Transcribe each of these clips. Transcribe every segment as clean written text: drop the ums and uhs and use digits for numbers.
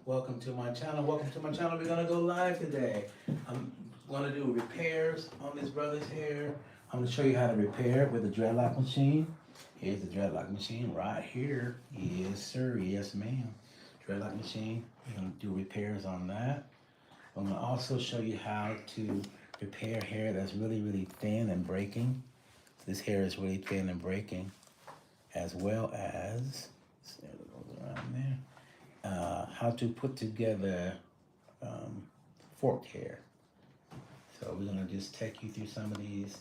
Welcome to my channel. Welcome to my channel. We're gonna go live today. I'm gonna do repairs on this brother's hair. I'm gonna show you how to repair with the Dreadlock Machine. Here's the Dreadlock Machine right here. Yes, sir. Yes, ma'am. Dreadlock Machine. We're gonna do repairs on that. I'm gonna also show you how to repair hair that's really, really thin and breaking. This hair is really thin and breaking, as well as around there. How to put together forked hair. So we're gonna just take you through some of these,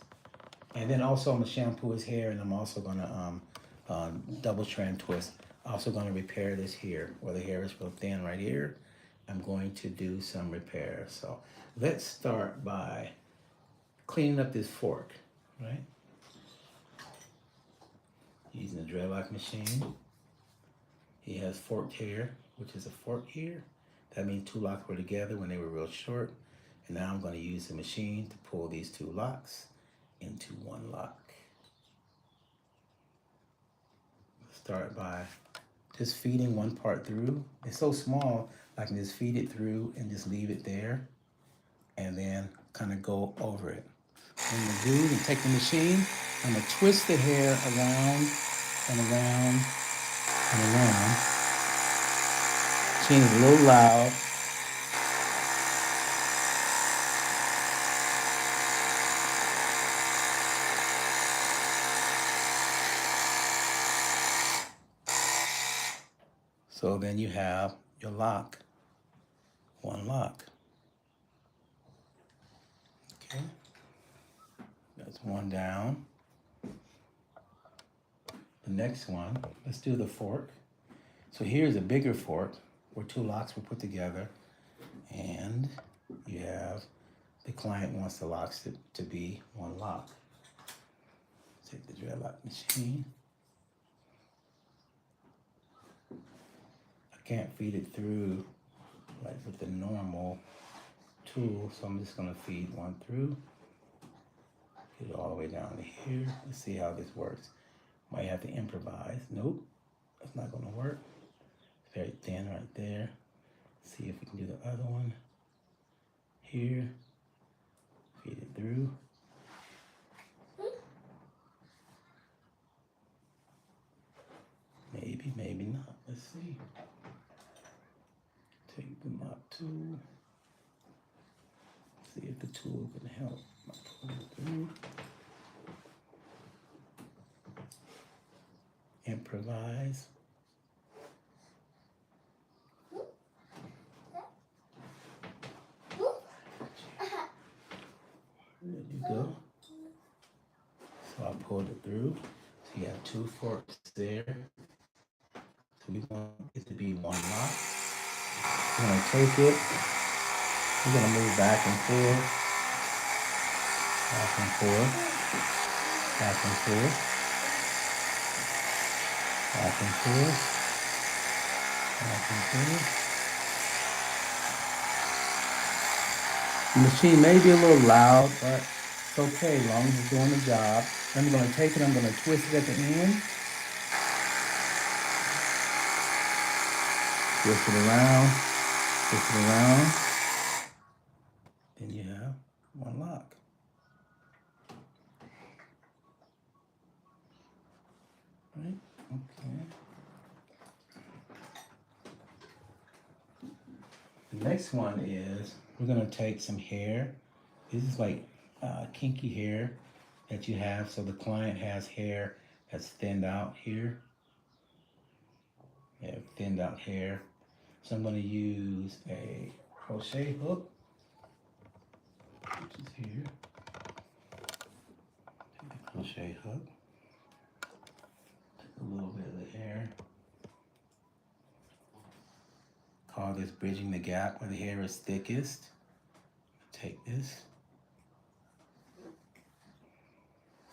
and then also I'm gonna shampoo his hair, and I'm also gonna double strand twist. Also gonna repair this here where the hair is real thin right here. I'm going to do some repair. So let's start by cleaning up this fork, right? Using the Dreadlock Machine. He has forked hair, which is a fork here. That means two locks were together when they were real short. And now I'm going to use the machine to pull these two locks into one lock. Start by just feeding one part through. It's so small, I can just feed it through and just leave it there, and then kind of go over it. What I'm going to do is take the machine, I'm going to twist the hair around and around and around. Machine is a little loud. So then you have your lock, one lock. Okay, that's one down. The next one, let's do the fork. So here's a bigger fork where two locks were put together, and you have the client wants the locks to be one lock. Take the Dreadlock Machine. I can't feed it through like with the normal tool, so I'm just gonna feed one through. Get it all the way down to here. Let's see how this works. Might have to improvise. Nope, that's not gonna work. It's very thin right there. See if we can do the other one. Here, feed it through. Maybe, maybe not. Let's see. Take the mop tool. See if the tool can help. Pull it through. Improvise. There you go. So I pulled it through. So you have two forks there. So we want it to be one lock. We're gonna take it. We're gonna move back and forth, back and forth, back and forth, back and forth, back and forth. The machine may be a little loud, but it's okay as long as it's doing the job. Then I'm gonna take it, I'm gonna twist it at the end. Twist it around, twist it around. Then you have one lock. Right? Okay. The next one is we're gonna take some hair. This is like kinky hair that you have. So the client has hair that's thinned out here. They have thinned out hair. So I'm gonna use a crochet hook, which is here. Take the crochet hook. Take a little bit of the hair. Call this bridging the gap where the hair is thickest. Take this.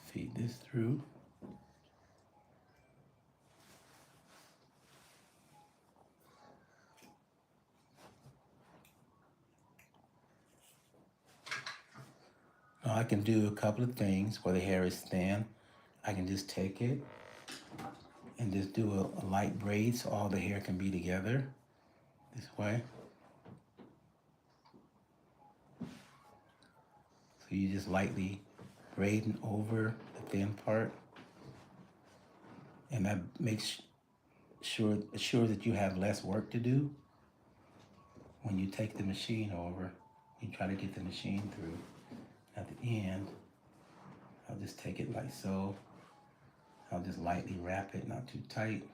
Feed this through. Now I can do a couple of things where the hair is thin. I can just take it and just do a light braid so all the hair can be together. this way. So you just lightly braiding over the thin part, and that makes sure that you have less work to do when you take the machine over. You try to get the machine through. At the end, I'll just take it like so. I'll just lightly wrap it, not too tight,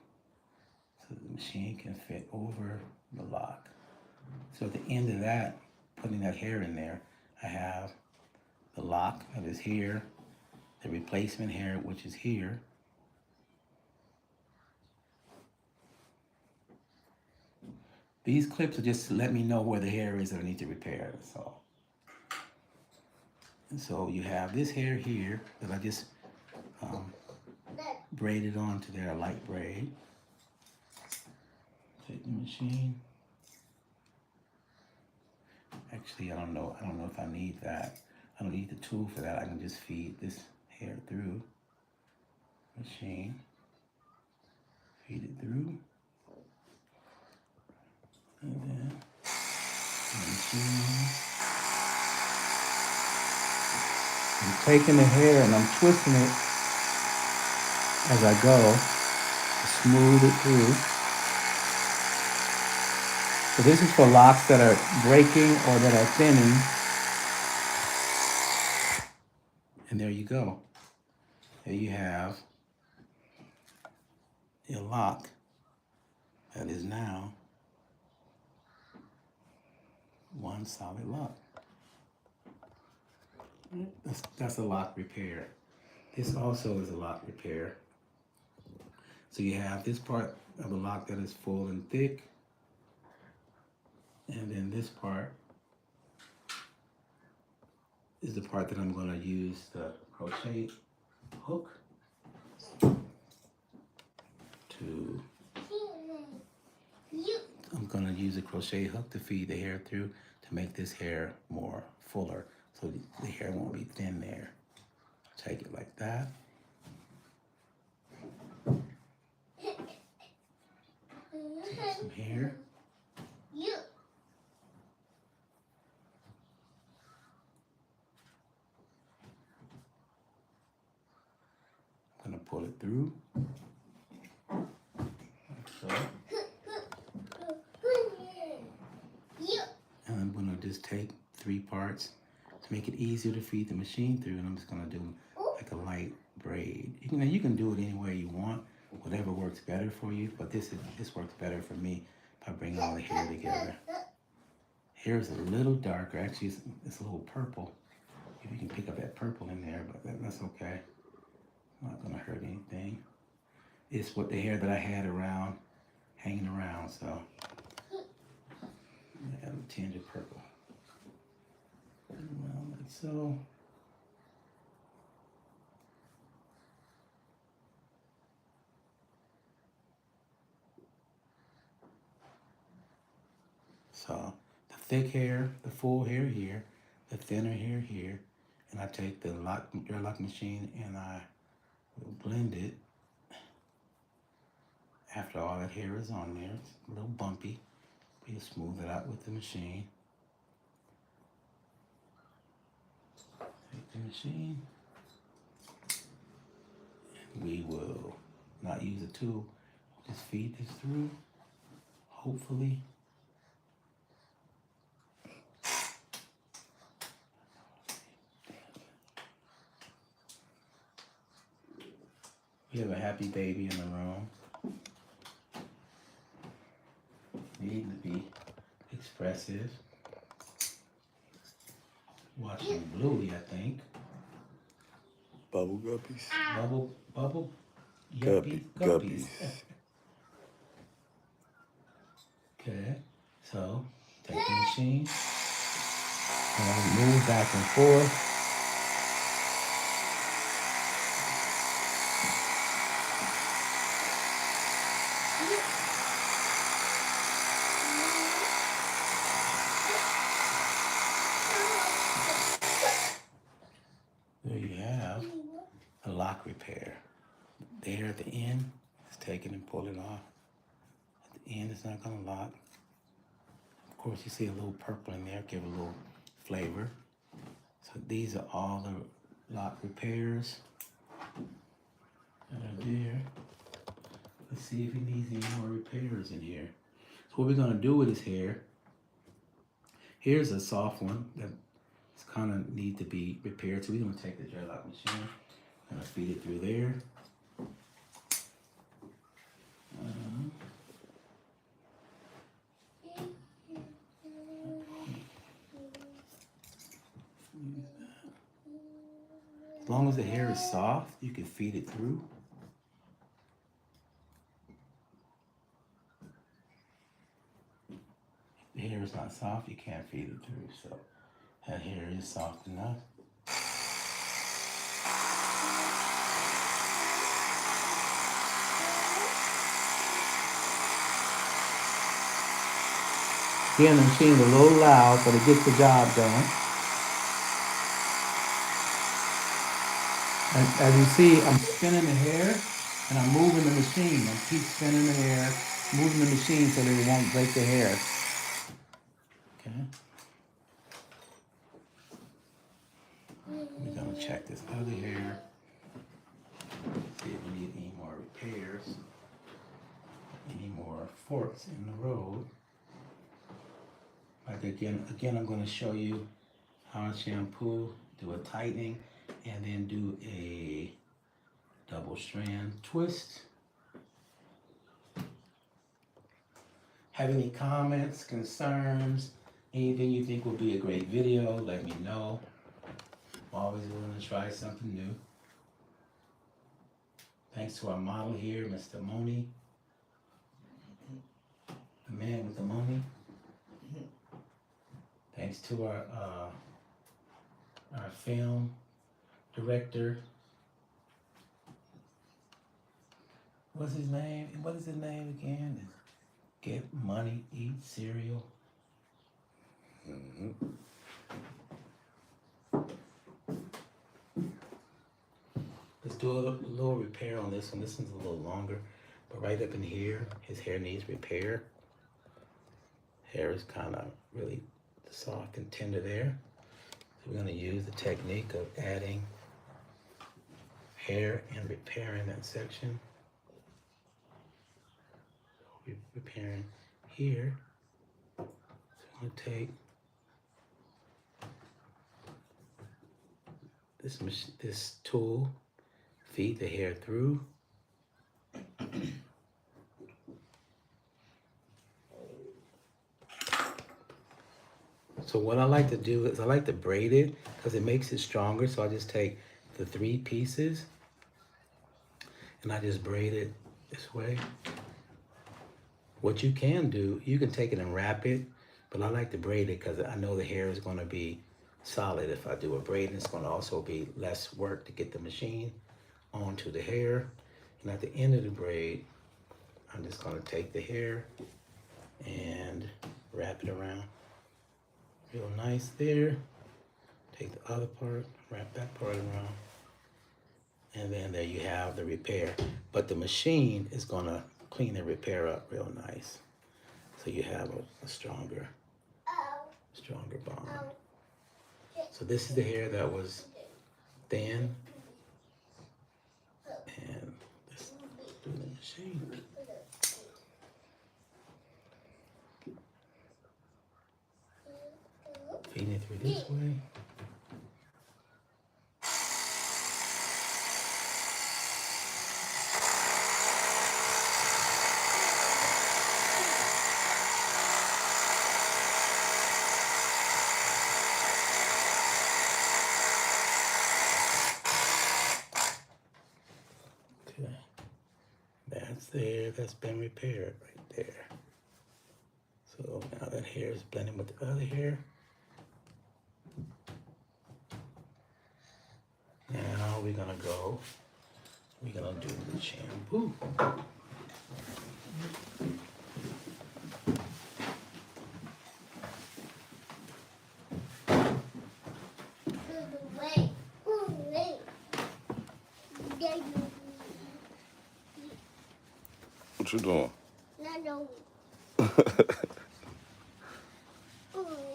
so the machine can fit over the lock. So at the end of that, putting that hair in there, I have the lock that is here, the replacement hair, which is here. These clips will just let me know where the hair is that I need to repair, that's all. And so you have this hair here that I just braided onto there, a light braid. Take the machine. Actually, I don't know if I need that. I don't need the tool for that. I can just feed this hair through machine. Feed it through. And then machine. I'm taking the hair and I'm twisting it as I go to smooth it through. So this is for locks that are breaking or that are thinning. And there you go. There you have a lock that is now one solid lock. That's a lock repair. This also is a lock repair. So you have this part of the lock that is full and thick, and then this part is the part that I'm going to use the crochet hook to. I'm going to use a crochet hook to feed the hair through to make this hair more fuller, so the hair won't be thin there. Take it like that. Take some hair. I'm going to pull it through. Like so. And I'm going to just take 3 parts to make it easier to feed the machine through, and I'm just going to do like a light braid. You can do it any way you want, whatever works better for you, but this works better for me by bringing all the hair together. Hair is a little darker. Actually, it's a little purple. If you can pick up that purple in there, but that's okay. Not going to hurt anything. It's what the hair that I had around, hanging around, so I have a tinge of purple. Around like so. So the thick hair, the full hair here, the thinner hair here, and I take the Dreadlock Machine and I will blend it. After all that hair is on there, it's a little bumpy. We'll smooth it out with the machine. Take the machine. And we will not use a tool. Just feed this through, hopefully. We have a happy baby in the room. Need to be expressive. Watching Bluey, I think. Bubble guppies. Bubble yuppie guppies. Okay, so take the machine and move back and forth. There you have a lock repair. There at the end, just take it and pull it off. At the end, it's not going to lock. course, you see a little purple in there, give a little flavor. So these are all the lock repairs that are there. Let's see if he needs any more repairs in here. So what we're gonna do with his hair, here's a soft one that kind of need to be repaired. So we're gonna take the Dreadlock Machine, gonna feed it through there. As long as the hair is soft, you can feed it through. If the hair is not soft, you can't feed it through. So that hair is soft enough. Again, the machine is a little loud, but it gets the job done. As you see, I'm spinning the hair and I'm moving the machine. I keep spinning the hair, moving the machine so that it won't break the hair. Okay. We're gonna check this other hair. See if we need any more repairs, any more forks in the road. Like again, I'm gonna show you how to shampoo, do a tightening, and then do a double strand twist. Have any comments, concerns, anything you think will be a great video, let me know. I'm always willing to try something new. Thanks to our model here, Mr. Moni. The man with the money. Thanks to our film director. What's his name? What is his name again? Get money, eat cereal. Let's do a little repair on this one. This one's a little longer, but right up in here, his hair needs repair. Hair is kind of really soft and tender there. So we're going to use the technique of adding hair and repairing that section. We're repairing here. So I'm going to take this tool, feed the hair through. So what I like to do is I like to braid it because it makes it stronger. So I just take the 3 pieces and I just braid it this way. What you can do, you can take it and wrap it, but I like to braid it because I know the hair is going to be solid. If I do a braid, it's going to also be less work to get the machine onto the hair. And at the end of the braid, I'm just going to take the hair and wrap it around. Real nice there. Take the other part, wrap that part around. And then there you have the repair. But the machine is going to clean the repair up real nice. So you have a stronger bond. So this is the hair that was thin. And let's do the machine. Feeding it through this way. Okay, that's there, that's been repaired right there. So now that hair is blending with the other hair. Now we're gonna do the shampoo. What you doing?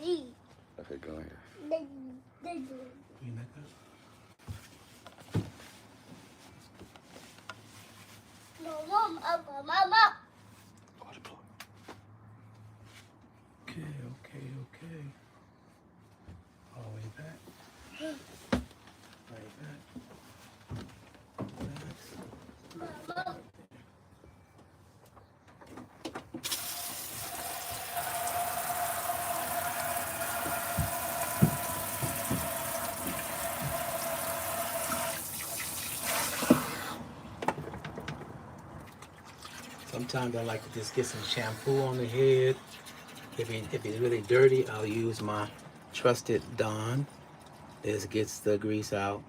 Okay, go ahead. You make that? Water plug. Okay, okay, okay. All the way back. Right back. Sometimes I like to just get some shampoo on the head. If it's really dirty, I'll use my trusted Dawn. This gets the grease out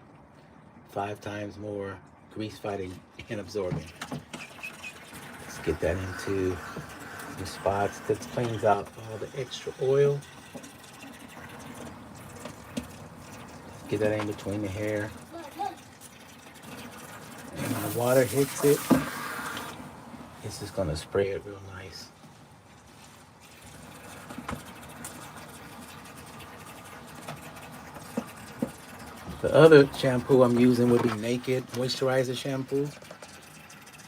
5 times more grease fighting and absorbing. Let's get that into some spots. That cleans out all the extra oil. Get that in between the hair. And when the water hits it, it's just gonna spray it real nice. The other shampoo I'm using would be Naked Moisturizer Shampoo.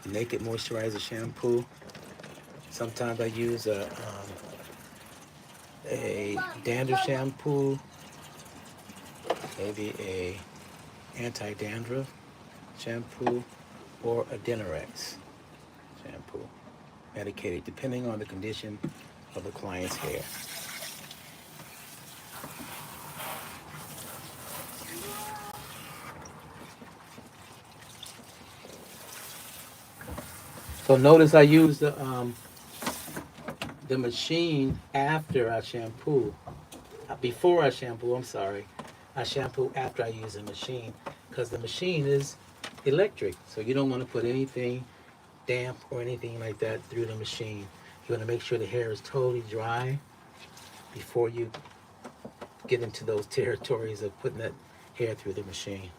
Naked Moisturizer Shampoo. Sometimes I use a dandruff shampoo, maybe a anti-dandruff shampoo, or a Denorex shampoo, medicated, depending on the condition of the client's hair. So notice I use the machine after I shampoo. Before I shampoo, I'm sorry. I shampoo after I use the machine because the machine is electric. So you don't want to put anything damp or anything like that through the machine. You want to make sure the hair is totally dry before you get into those territories of putting that hair through the machine.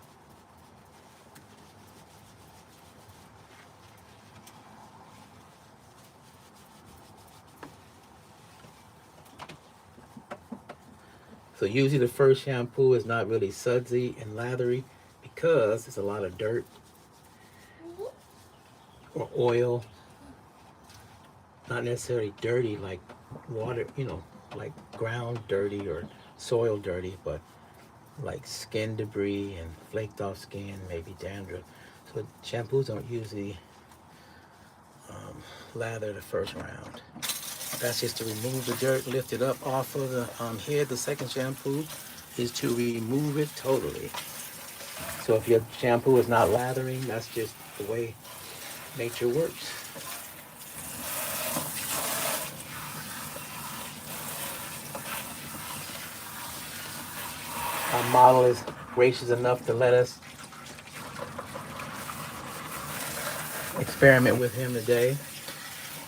So usually the first shampoo is not really sudsy and lathery because there's a lot of dirt or oil. Not necessarily dirty like water, like ground dirty or soil dirty, but like skin debris and flaked off skin, maybe dandruff. So shampoos don't usually lather the first round. That's just to remove the dirt, lift it up off of the head. The second shampoo is to remove it totally. So if your shampoo is not lathering, that's just the way nature works. Our model is gracious enough to let us experiment with him today.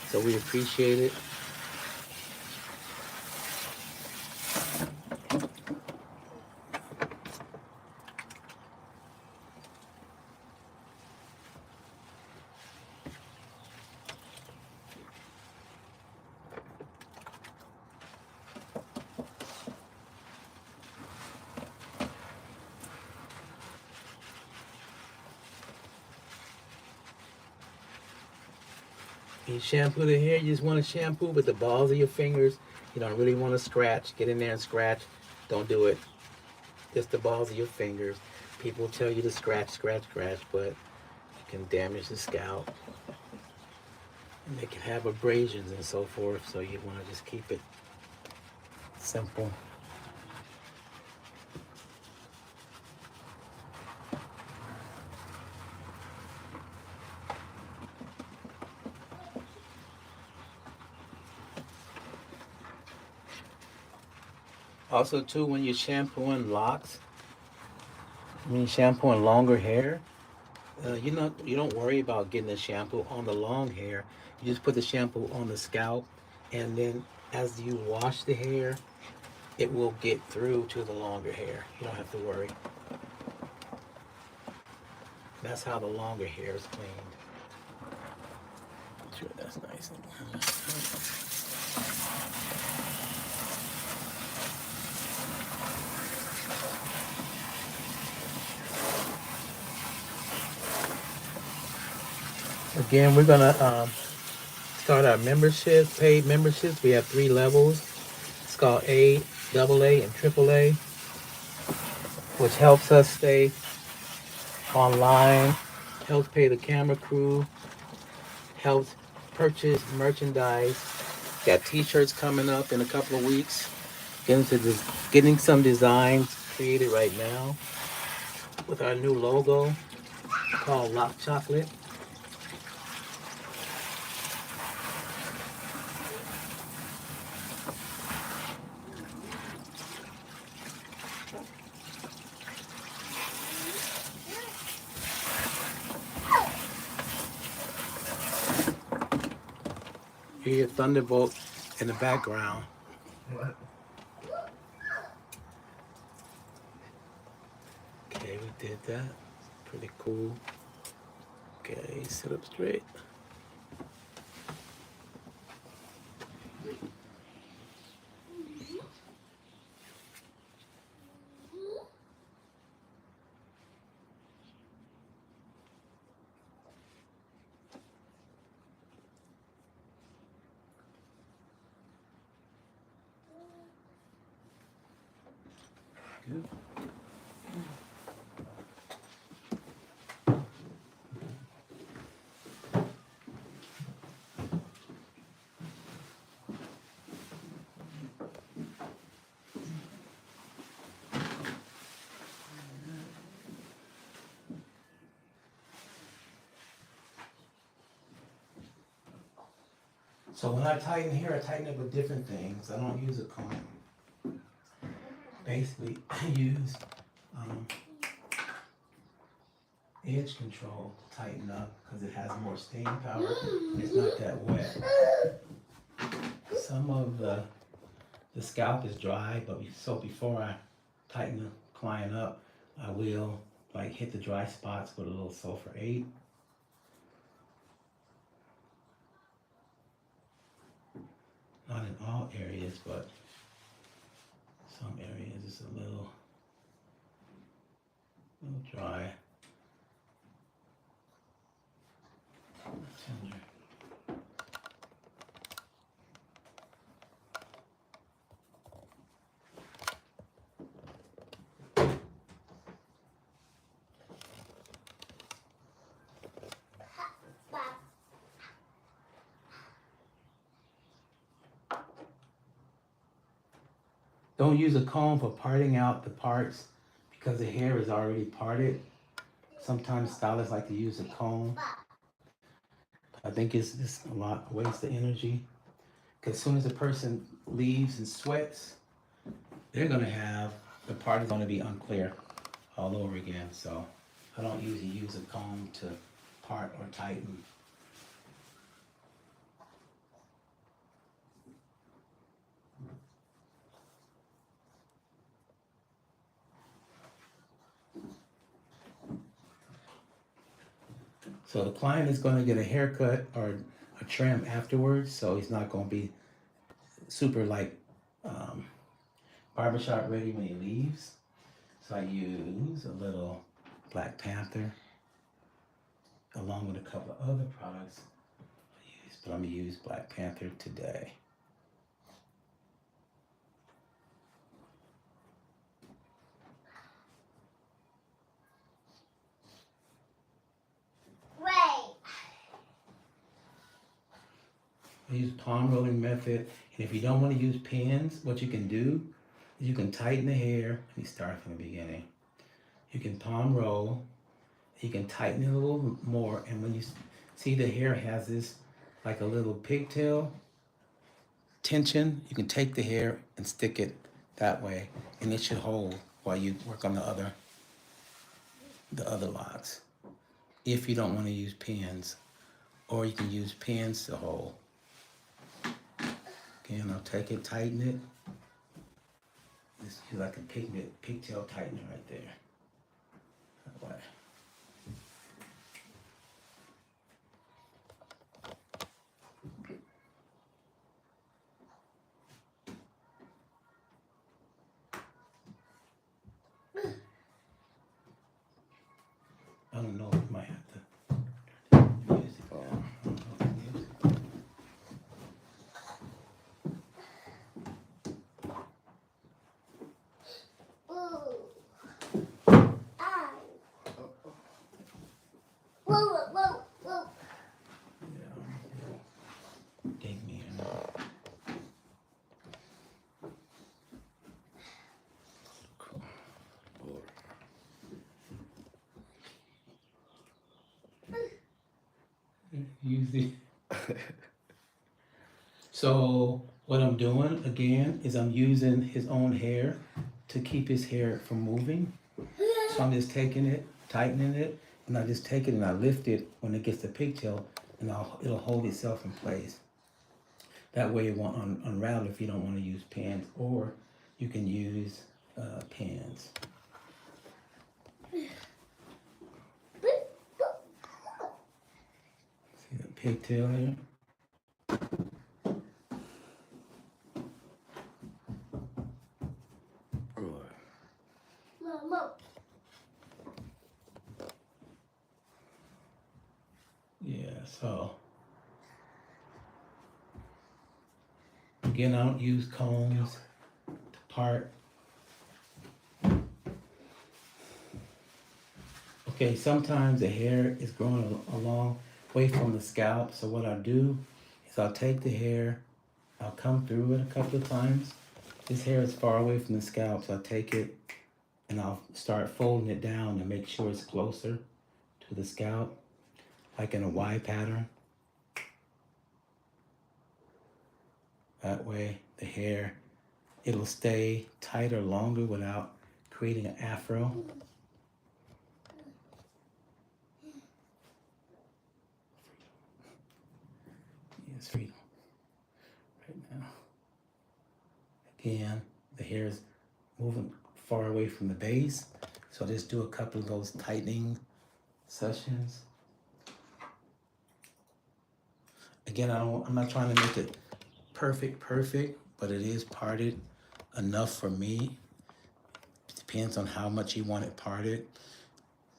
So we appreciate it. You shampoo the hair, you just want to shampoo with the balls of your fingers. You don't really want to scratch. Get in there and scratch. Don't do it. Just the balls of your fingers. People tell you to scratch, scratch, scratch, but it can damage the scalp. And they can have abrasions and so forth, so you want to just keep it simple. Also, too, when you're shampooing locks, shampooing longer hair, you don't worry about getting the shampoo on the long hair. You just put the shampoo on the scalp, and then as you wash the hair, it will get through to the longer hair. You don't have to worry. That's how the longer hair is cleaned. Sure, that's nice. Again, we're gonna start our memberships, paid memberships. We have 3 levels. It's called A, AA, and AAA, which helps us stay online, helps pay the camera crew, helps purchase merchandise. Got t-shirts coming up in a couple of weeks. Getting some designs created right now with our new logo called Loc Chocolate. You hear Thunderbolt in the background. What? Okay, we did that. Pretty cool. Okay, sit up straight. Good. So when I tighten here, I tighten it with different things. I don't use a comb. Basically, I use edge control to tighten up because it has more staying power. It's not that wet. Some of the scalp is dry, but so before I tighten the client up, I will like hit the dry spots with a little sulfur 8. Not in all areas, but some areas it's a little dry. Tender. Don't use a comb for parting out the parts because the hair is already parted. Sometimes stylists like to use a comb. I think it's just a lot of waste of energy. Because as soon as a person leaves and sweats, they're gonna have, the part is gonna be unclear all over again. So I don't usually use a comb to part or tighten. So the client is going to get a haircut or a trim afterwards, so he's not going to be super like barbershop ready when he leaves. So I use a little Black Panther along with a couple of other products I use, but I'm going to use Black Panther today. I use palm rolling method, and if you don't want to use pins, what you can do is you can tighten the hair. Let me start from the beginning. You can palm roll, you can tighten it a little more, and when you see the hair has this like a little pigtail tension, you can take the hair and stick it that way, and it should hold while you work on the other locks. If you don't want to use pins, or you can use pins to hold. Again, I'll take it, tighten it. This is like a pigtail tightener right there. That way. I don't know if we might have to turn the music on. use the. So what I'm doing again is I'm using his own hair to keep his hair from moving. So I'm just taking it, tightening it, and I just take it and I lift it when it gets to pigtail, and it'll hold itself in place. That way it won't unravel if you don't want to use pins, or you can use pins. See the pigtail here? Yeah, so again, I don't use combs to part. Okay, sometimes the hair is growing a long way from the scalp, so what I'll do is I'll take the hair, I'll come through it a couple of times. This hair is far away from the scalp, so I'll take it and I'll start folding it down to make sure it's closer to the scalp, like in a Y pattern. That way the hair, it'll stay tighter longer without creating an afro. Yes, freedom. Right now. Again, the hair is moving far away from the base, so just do a couple of those tightening sessions. Again, I'm not trying to make it perfect, but it is parted enough for me. It depends on how much you want it parted.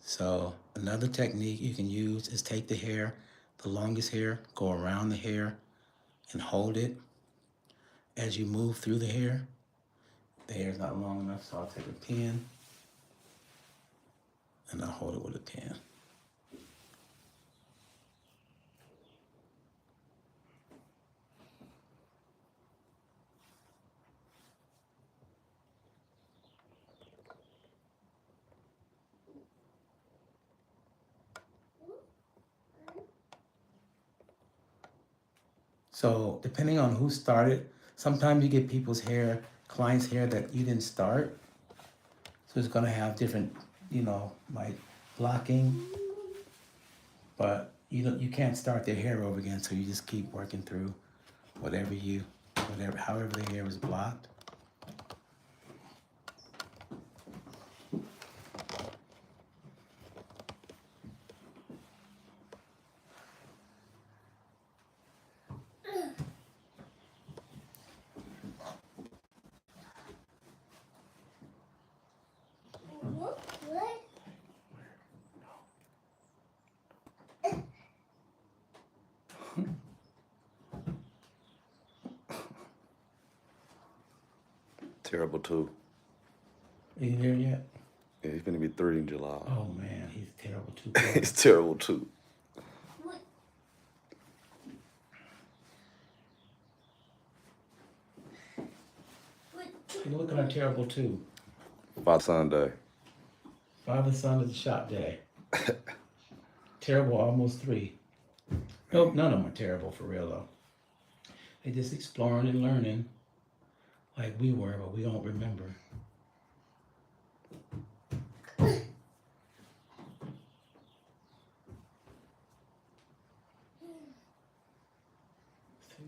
So another technique you can use is take the hair, the longest hair, go around the hair and hold it. As you move through the hair is not long enough, so I'll take a pin and I'll hold it with a pin. So depending on who started, sometimes you get people's hair, clients' hair that you didn't start. So it's gonna have different, like blocking, but you can't start their hair over again. So you just keep working through however the hair was blocked. Terrible too. Are you there yet? Yeah, he's gonna be 3 in July. Oh man, he's terrible too. He's terrible too. You're looking at terrible too. Father Sunday. Father, son is a shop day. Terrible, almost 3. Nope, none of them are terrible for real though. They're just exploring and learning like we were, but we don't remember. Take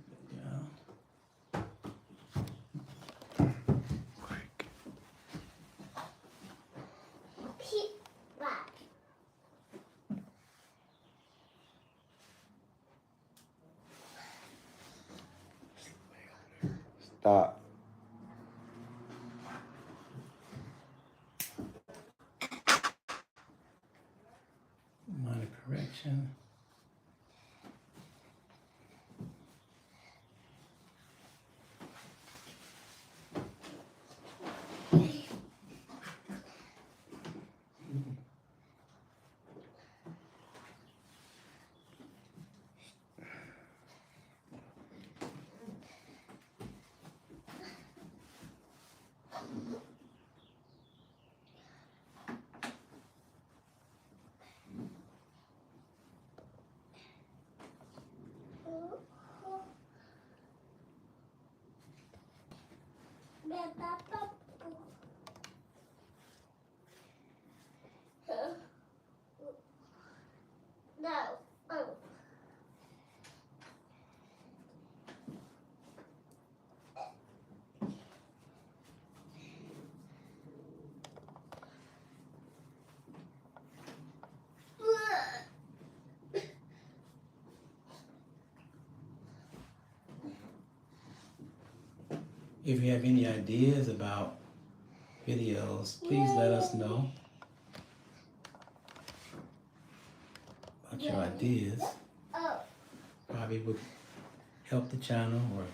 that down. Stop. Minor correction. No. Oh. If you have any ideas about videos, please let us know about your ideas. Oh. Probably would help the channel or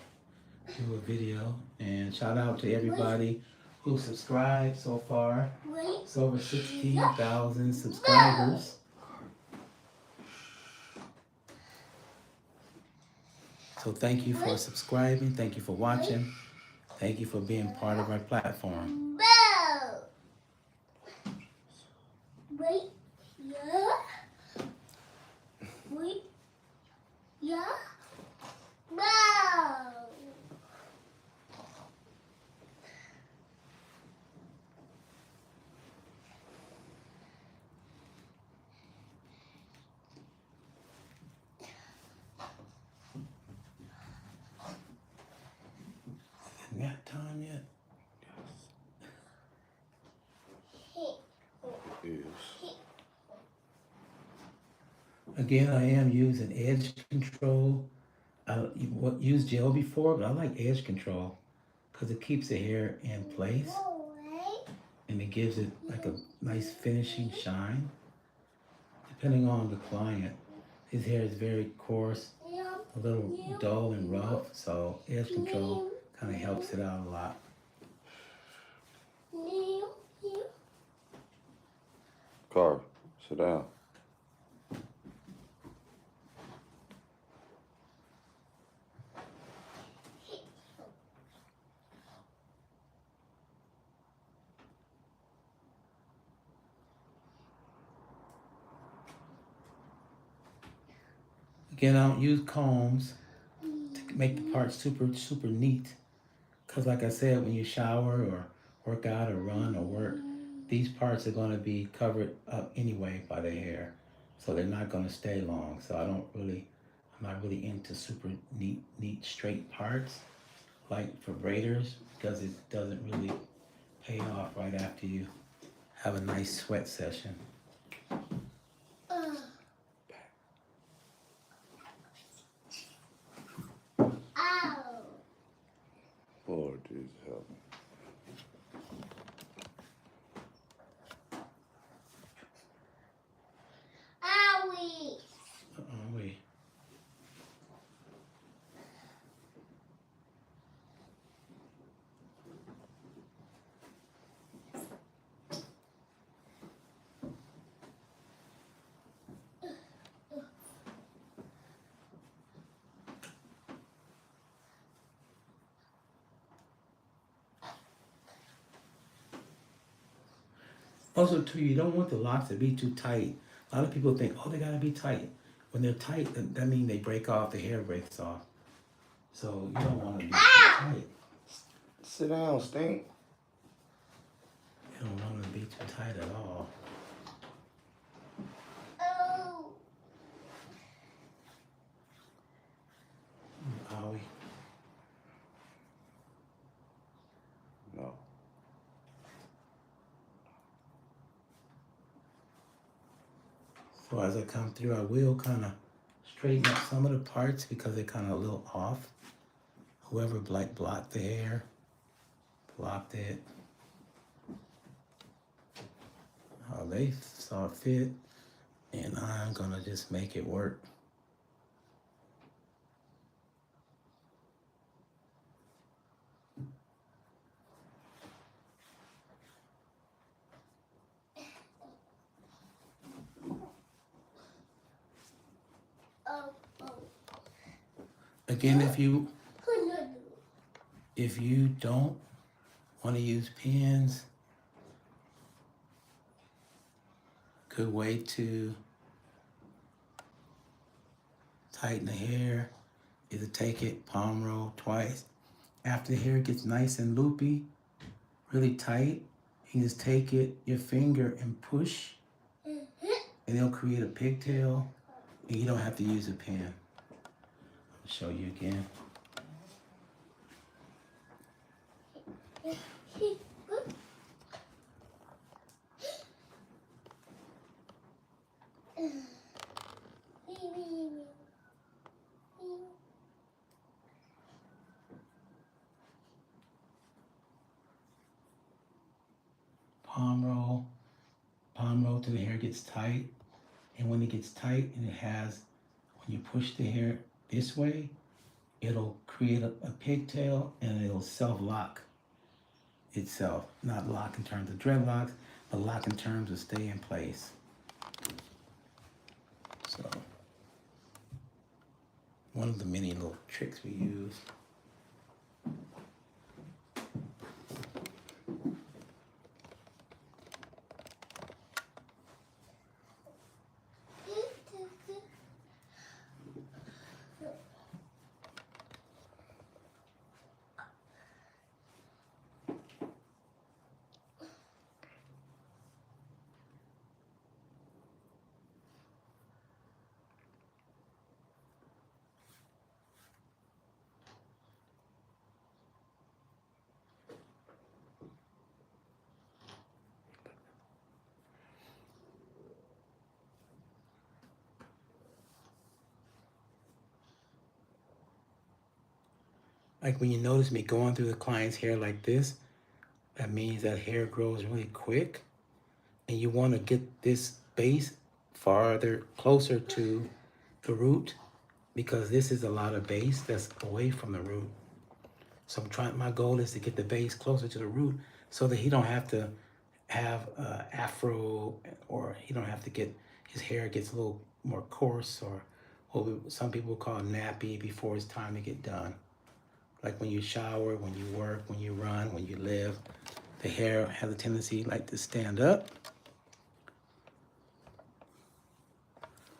do a video. And shout out to everybody who subscribed so far. It's over 16,000 subscribers. So thank you for subscribing. Thank you for watching. Thank you for being part of our platform. Wait. Yeah. Wait. Yeah. No. You got time yet? Yes. Again, I am using edge control. I used gel before, but I like edge control because it keeps the hair in place and it gives it like a nice finishing shine. Depending on the client, his hair is very coarse, a little dull and rough, so edge control kind of helps it out a lot. Car, sit down. Again, I don't use combs to make the part super neat. Because like I said, when you shower or work out or run or work, these parts are going to be covered up anyway by the hair. So they're not going to stay long. So I'm not really into super neat straight parts like for braiders because it doesn't really pay off right after you have a nice sweat session. Lord Jesus, help me. Owie. Wait. Also, too, you don't want the locks to be too tight. A lot of people think, oh, they gotta be tight. When they're tight, that means they break off, the hair breaks off. So you don't want to be too tight. Sit down, Stink. You don't want to be too tight at all. Oh. Owie. No. So as I come through, I will kind of straighten up some of the parts because they're kind of a little off. Whoever blocked the hair, blocked it. How they saw fit, and I'm gonna just make it work. Again, if you don't want to use pins, good way to tighten the hair is to take it, palm roll twice. After the hair gets nice and loopy, really tight, you just take it, your finger, and push, and it'll create a pigtail, and you don't have to use a pen. I'll show you again. Palm roll till the hair gets tight. And when it gets tight and it has, when you push the hair this way, it'll create a pigtail and it'll self-lock itself. Not lock in terms of dreadlocks, but lock in terms of stay in place. So, one of the many little tricks we use. Like when you notice me going through the client's hair like this, that means that hair grows really quick, and you want to get this base farther, closer to the root, because this is a lot of base that's away from the root. So my goal is to get the base closer to the root so that he don't have to have afro, or he don't have to get, his hair gets a little more coarse, or what some people call nappy before it's time to get done. Like when you shower, when you work, when you run, when you live, the hair has a tendency like to stand up.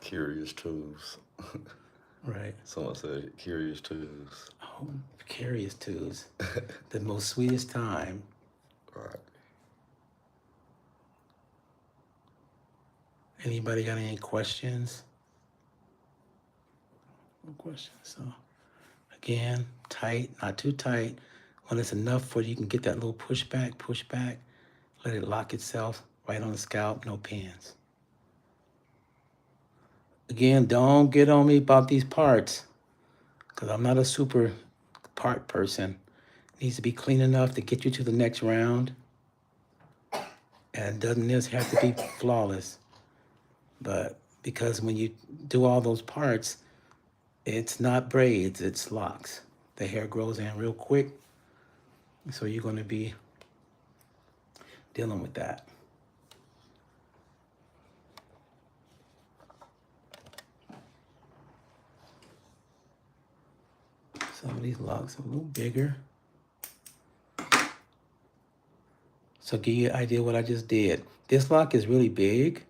Curious tools. Right. Someone said curious tools. Oh, curious twos. The most sweetest time. Right. Anybody got any questions? No questions. So again, tight, not too tight. When it's enough where you can get that little push back, let it lock itself right on the scalp, no pins. Again, don't get on me about these parts, because I'm not a super part person. It needs to be clean enough to get you to the next round. And doesn't this have to be flawless? But because when you do all those parts, it's not braids, it's locks. The hair grows in real quick, so you're going to be dealing with that. Some of these locks are a little bigger. So give you an idea what I just did. This lock is really big.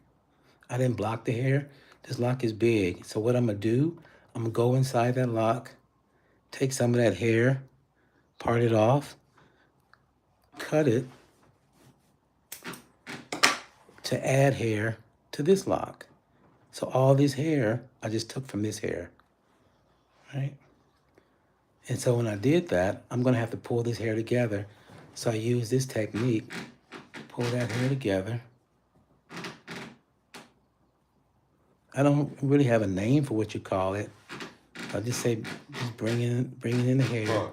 I didn't block the hair. This lock is big. So what I'm gonna do, I'm gonna go inside that lock, take some of that hair, part it off, cut it to add hair to this lock. So all this hair, I just took from this hair, right? And so when I did that, I'm gonna have to pull this hair together. So I use this technique, pull that hair together. I don't really have a name for what you call it. I'll just say, just bring in the hair. Car.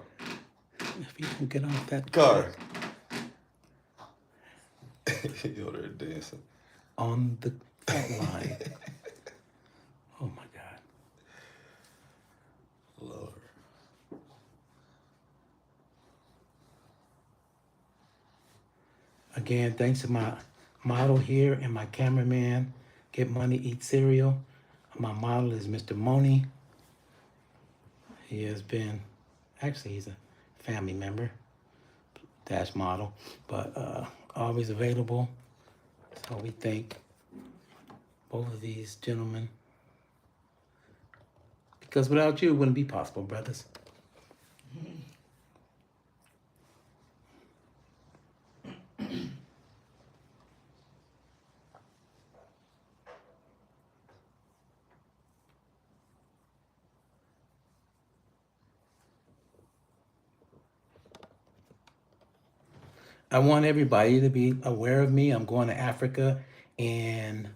If you can get off that Car. You're there dancing. on the fat line. Oh my God. Lord. Again, thanks to my model here and my cameraman, Get Money, Eat Cereal. My model is Mr. Moni. He has been, actually he's a family member, dash model, but always available. So we thank both of these gentlemen, because without you, it wouldn't be possible, brothers. I want everybody to be aware of me. I'm going to Africa in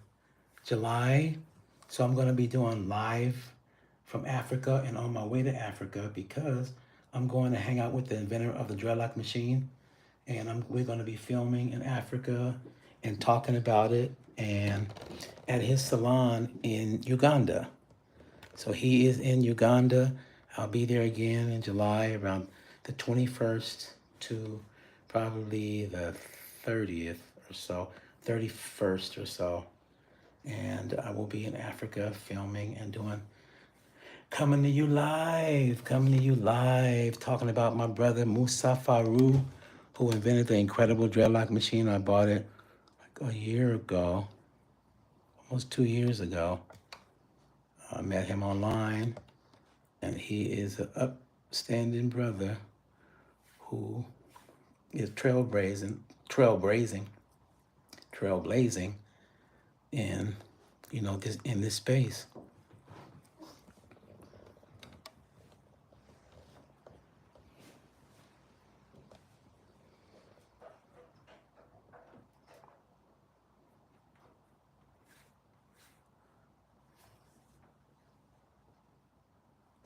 July. So I'm going to be doing live from Africa and on my way to Africa because I'm going to hang out with the inventor of the Dreadlock Machine. And we're going to be filming in Africa and talking about it and at his salon in Uganda. So he is in Uganda. I'll be there again in July around the 21st to probably the 30th or so, 31st or so. And I will be in Africa filming and coming to you live, talking about my brother Musa Faru, who invented the incredible dreadlock machine. I bought it like a year ago, almost 2 years ago. I met him online, and he is an upstanding brother who is trailblazing in this space.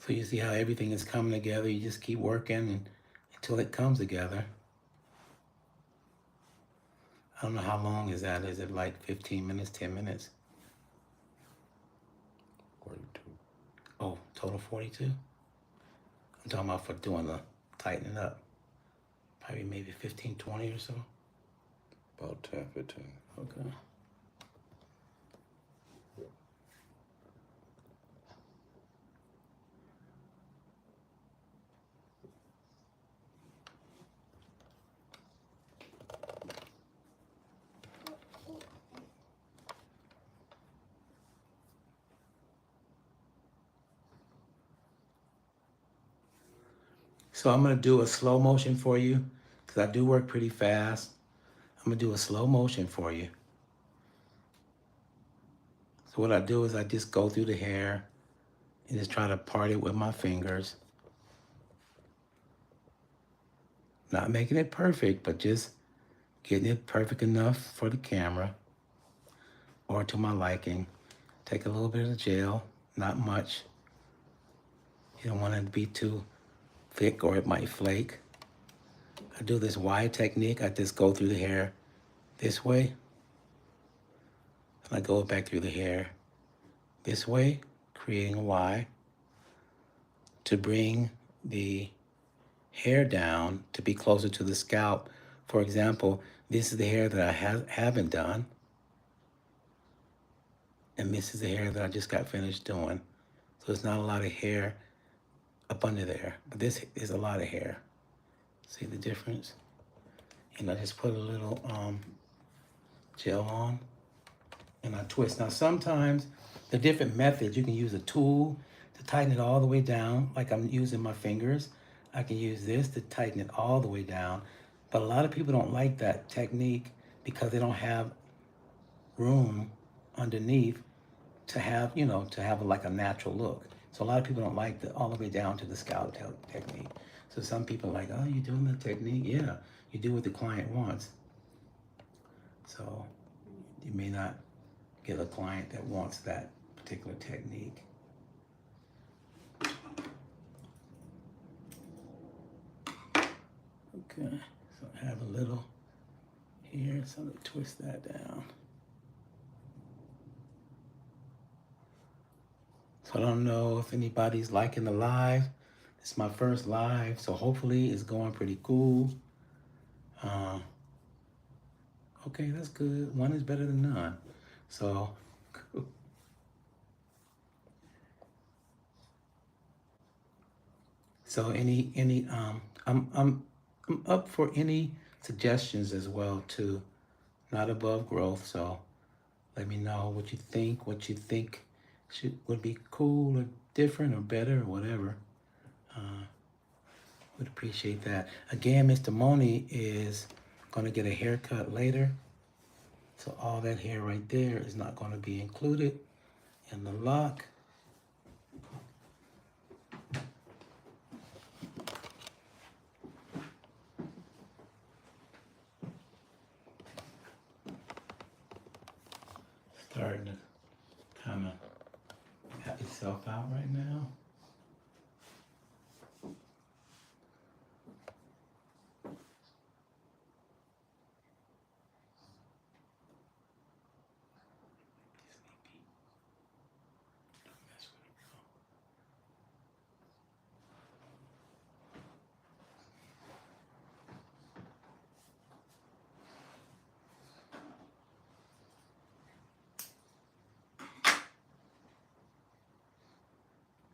So you see how everything is coming together. You just keep working until it comes together. I don't know how long is that. Is it like 15 minutes, 10 minutes? 42. Oh, total 42? I'm talking about for doing the tightening up. Probably maybe 15, 20 or so. About 10, 15. Okay. So I'm gonna do a slow motion for you because I do work pretty fast. I'm gonna do a slow motion for you. So what I do is I just go through the hair and just try to part it with my fingers. Not making it perfect, but just getting it perfect enough for the camera or to my liking. Take a little bit of gel, not much. You don't want it to be too thick or it might flake. I do this Y technique. I just go through the hair this way. And I go back through the hair this way, creating a Y to bring the hair down to be closer to the scalp. For example, this is the hair that I haven't done. And this is the hair that I just got finished doing. So it's not a lot of hair up under there, but this is a lot of hair. See the difference? And I just put a little gel on and I twist. Now sometimes the different methods, you can use a tool to tighten it all the way down, like I'm using my fingers. I can use this to tighten it all the way down. But a lot of people don't like that technique because they don't have room underneath to have, like a natural look. So a lot of people don't like the all the way down to the scalp technique. So some people are like, oh, you're doing the technique? Yeah, you do what the client wants. So you may not get a client that wants that particular technique. Okay, so I have a little here, so let me twist that down. So I don't know if anybody's liking the live. It's my first live, so hopefully it's going pretty cool. Okay, that's good. One is better than none. So, cool. So I'm up for any suggestions as well too. Not above growth, so let me know what you think would be cool or different or better or whatever. Would appreciate that. Again, Mr. Moni is gonna get a haircut later. So all that hair right there is not gonna be included in the lock. myself out right now.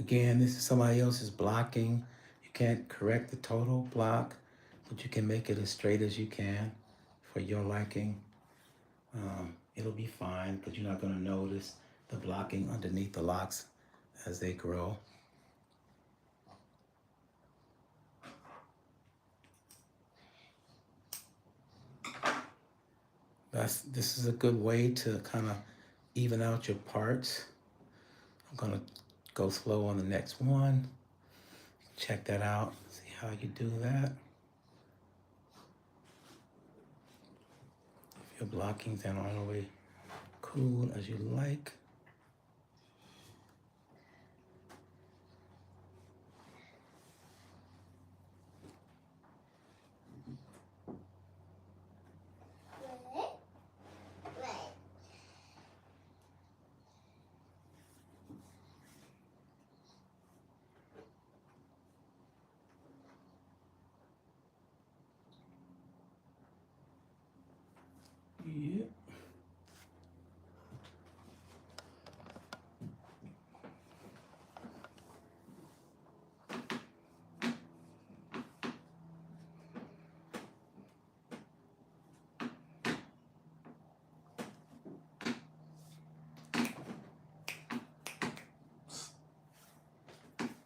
Again, this is somebody else's blocking. You can't correct the total block, but you can make it as straight as you can for your liking. It'll be fine because you're not going to notice the blocking underneath the locks as they grow. This is a good way to kind of even out your parts. I'm going to go slow on the next one. Check that out. See how you do that. If your blockings aren't all the way cool as you like. Yep.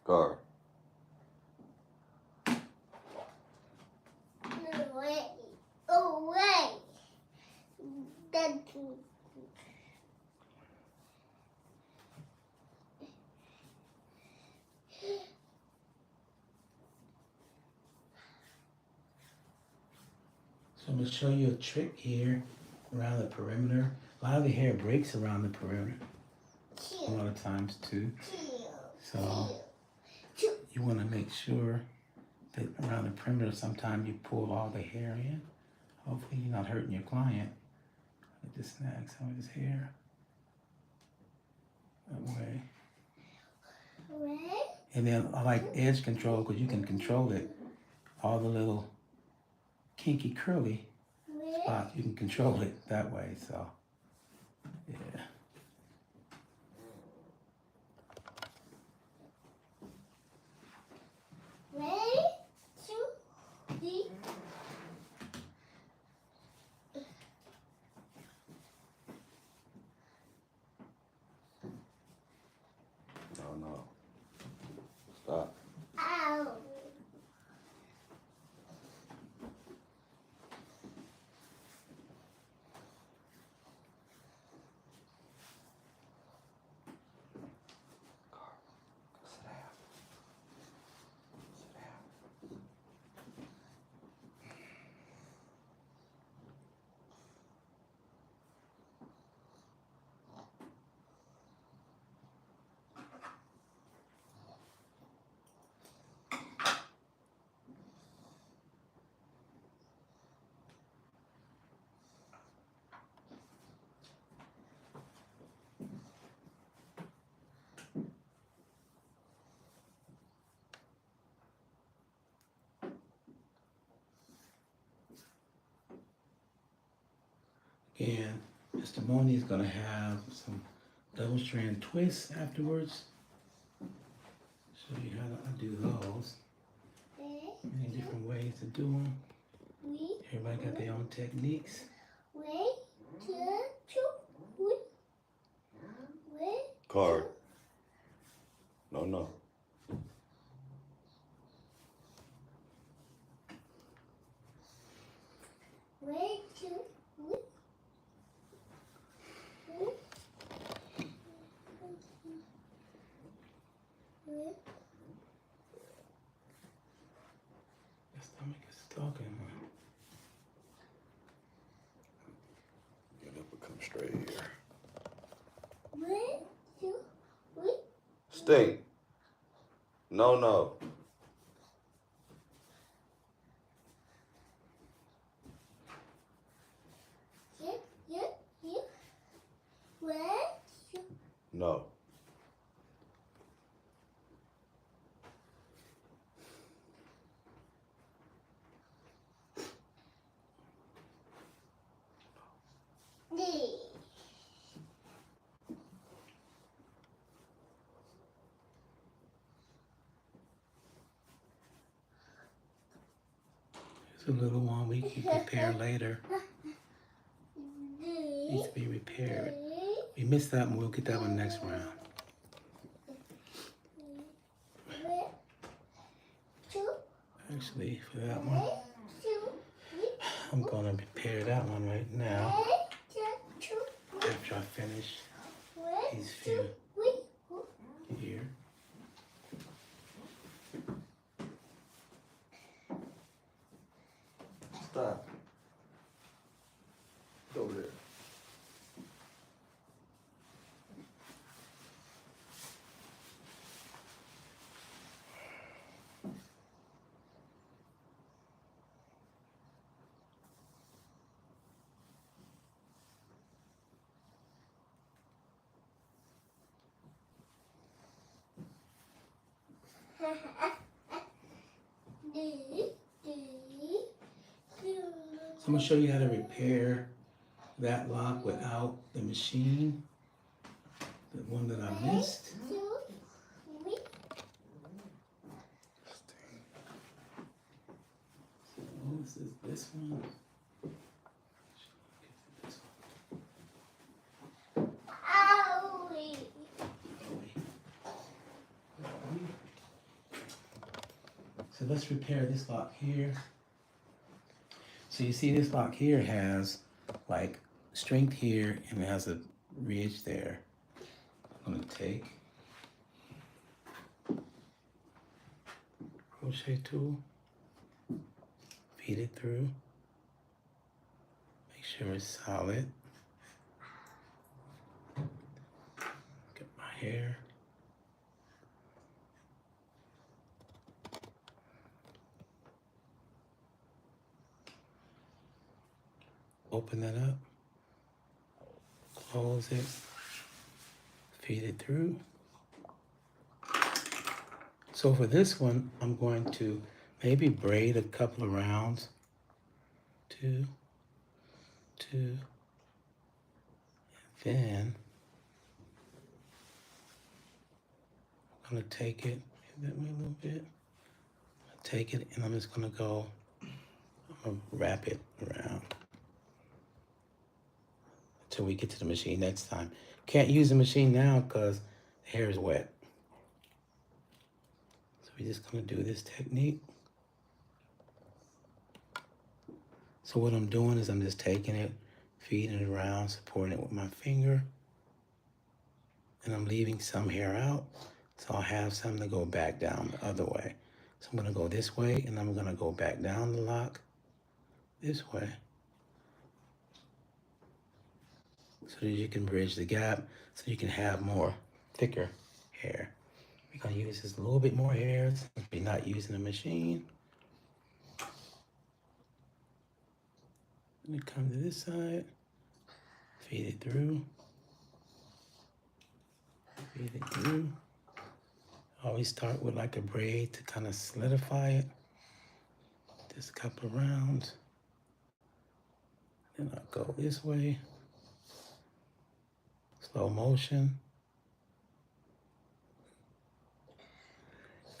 Car. Away. That's So I'm going to show you a trick here around the perimeter. A lot of the hair breaks around the perimeter a lot of times too. So you want to make sure that around the perimeter sometimes you pull all the hair in. Hopefully you're not hurting your client. Let this snag some of his hair. That way. And then I like edge control because you can control it. All the little kinky curly spots, you can control it that way. So, yeah. Ready? 2, 3. No. Stop. Ow. Sit down. Sit down. And Mr. Moni is going to have some double strand twists afterwards. Show you how to do those. Many different ways to do them. Everybody got their own techniques. Card. No. Your stomach is talking. Get up and come straight here. Stink. No, no. Here. Where? No. D. It's a little one we can repair later. D. Needs to be repaired. We missed that one. We'll get that one next round. Actually, for that one, I'm gonna repair that one right now. After I finish these few here. Stop. Go over there. So I'm gonna show you how to repair that lock without the machine. The one that I missed. So this is this one. So let's repair this lock here. So you see this lock here has like strength here and it has a ridge there. I'm gonna take crochet tool, feed it through, make sure it's solid. Get my hair. Open that up, close it, feed it through. So for this one, I'm going to maybe braid a couple of rounds. Two, and then I'm gonna take it, hit that way a little bit. Take it and I'm just gonna go, I'm gonna wrap it around until we get to the machine next time. Can't use the machine now because the hair is wet. So we're just gonna do this technique. So what I'm doing is I'm just taking it, feeding it around, supporting it with my finger, and I'm leaving some hair out, so I'll have some to go back down the other way. So I'm gonna go this way, and I'm gonna go back down the lock this way, so that you can bridge the gap, so you can have more thicker hair. We're gonna use just a little bit more hair since we're not using a machine. Let me come to this side, feed it through, feed it through. Always start with like a braid to kind of solidify it. Just a couple of rounds. Then I'll go this way. Slow motion.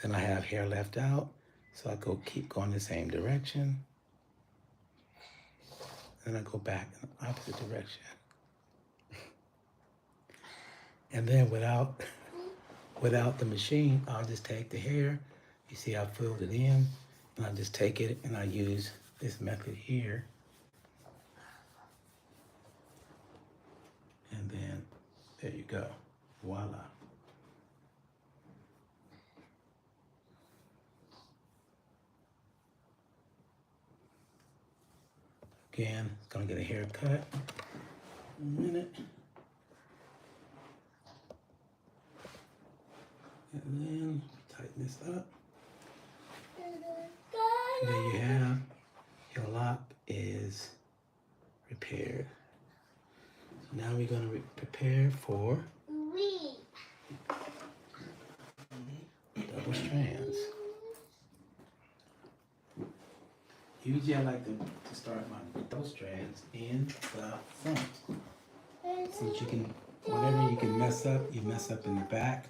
Then I have hair left out, so I keep going the same direction. Then I go back in the opposite direction. And then without the machine, I'll just take the hair. You see I filled it in, and I just take it and I use this method here. And then there you go, voila. Again, it's gonna get a haircut in a minute. And then tighten this up. And there you have your lock is repaired. So now we're going to prepare for double strands. Usually I like to start my double strands in the front. Since you can, whatever you can mess up, you mess up in the back.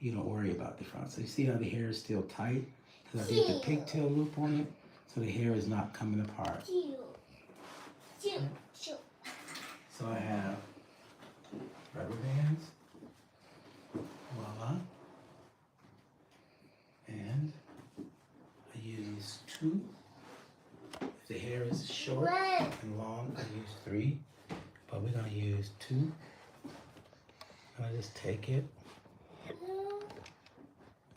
You don't worry about the front. So you see how the hair is still tight? Because I did the pigtail loop on it, so the hair is not coming apart. So I have rubber bands. Voila. And I use 2. If the hair is short and long, I use 3. But we're going to use 2. I'm going to just take it,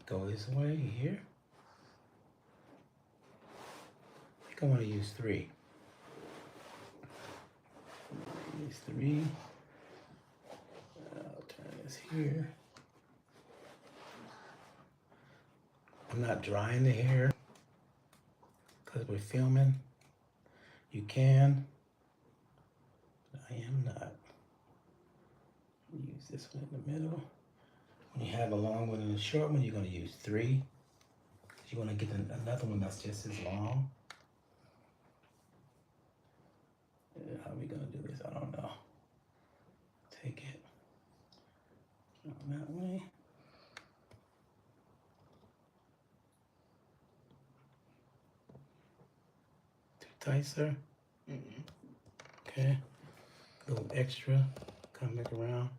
go this way here. I think I want to use 3. Use 3. I'll turn this here. I'm not drying the hair because we're filming. You can. I am not. Use this one in the middle. When you have a long one and a short one, you're going to use 3. You want to get another one that's just as long. How are we going to do this? I don't know. Take it on that way. Too tight, sir? Okay. A little extra. Come back around.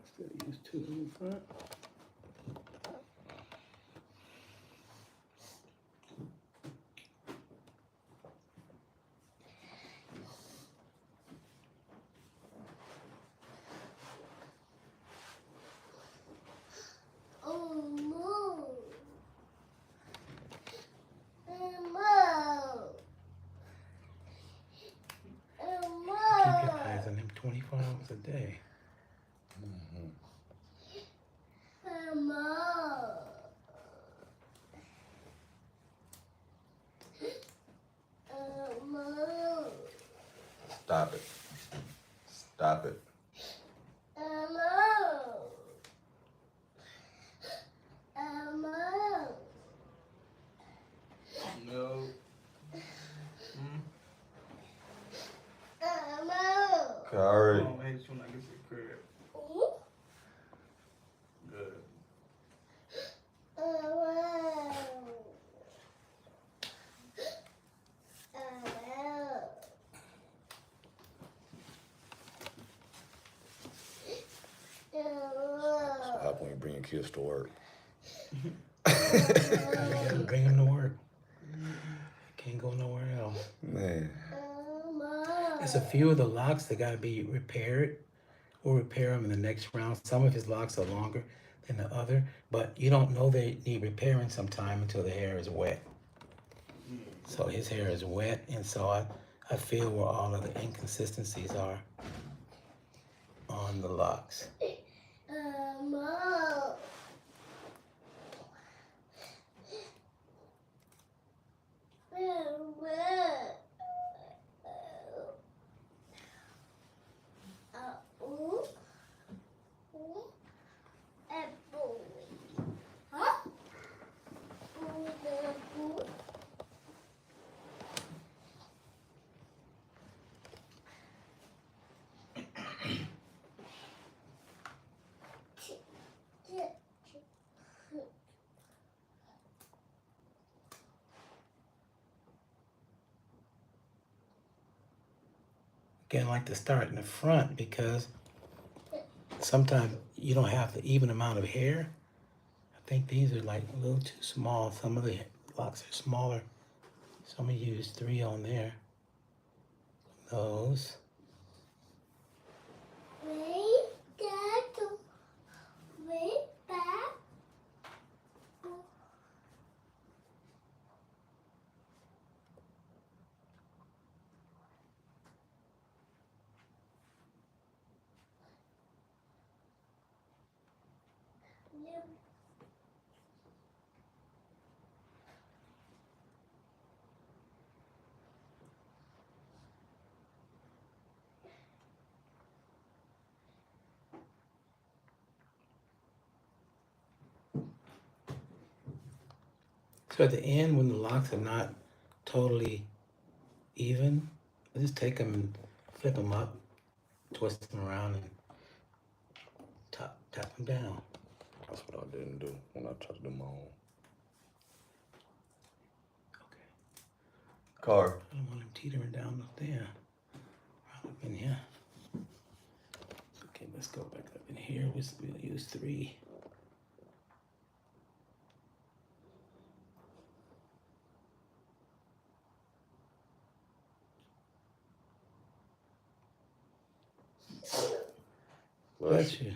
Still use 2 in the front. Keep your eyes on him 24 hours a day. Stop it. Stop it. No. Curry. Oh, man, just want to get to the crib. Good. Stop when you bring your kids to work. Bring him to work. Can't go nowhere else. Man. There's a few of the locks that got to be repaired. We'll repair them in the next round. Some of his locks are longer than the other, but you don't know they need repairing sometime until the hair is wet. So his hair is wet, and so I feel where all of the inconsistencies are on the locks. Again, I like to start in the front because sometimes you don't have the even amount of hair. I think these are like a little too small. Some of the locks are smaller. So I'm gonna use 3 on there. Those. Wait, Dad, So at the end, when the locks are not totally even, I just take them and flip them up, twist them around, and tap them down. That's what I didn't do when I tried to do my own. Okay. Car. I don't want them teetering down up there. Right up in here. Okay, let's go back up in here. We'll use 3. Bless you.